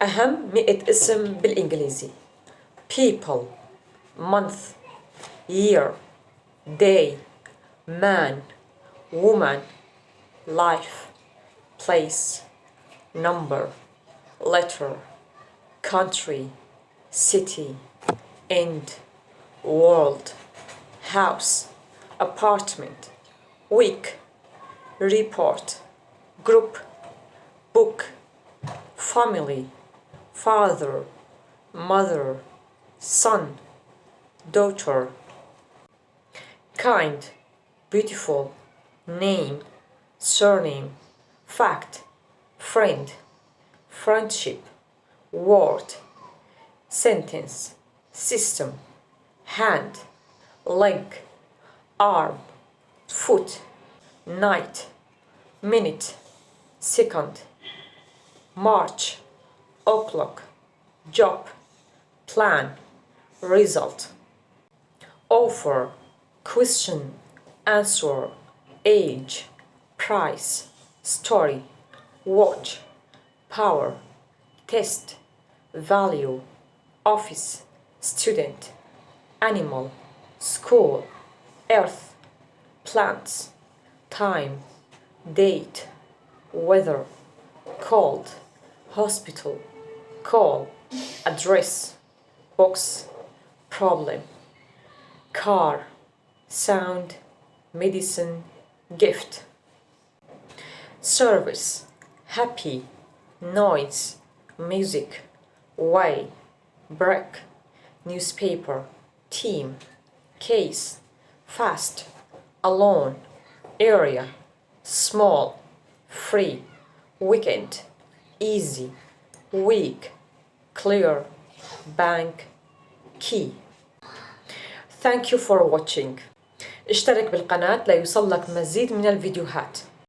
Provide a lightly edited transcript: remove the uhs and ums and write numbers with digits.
أهم 100 اسم بالإنجليزي: people, month, year, day, man, woman, life, place, number, letter, country, city, end, world, house, apartment, week, report, group, book, family, father, mother, son, daughter, kind, beautiful, name, surname, fact, friend, friendship, word, sentence, system, hand, leg, arm, foot, night, minute, second, march, o'clock, job, plan, result, offer, question, answer, age, price, story, watch, power, test, value, office, student, animal, school, earth, plants, time, date, weather, cold, hospital, call, address, box, problem, car, sound, medicine, gift, service, happy, noise, music, way, break, newspaper, team, case, fast, alone, area, small, free, weekend, easy, week, clear, bank, key. Thank you for watching. اشترك بالقناة ليوصلك مزيد من الفيديوهات.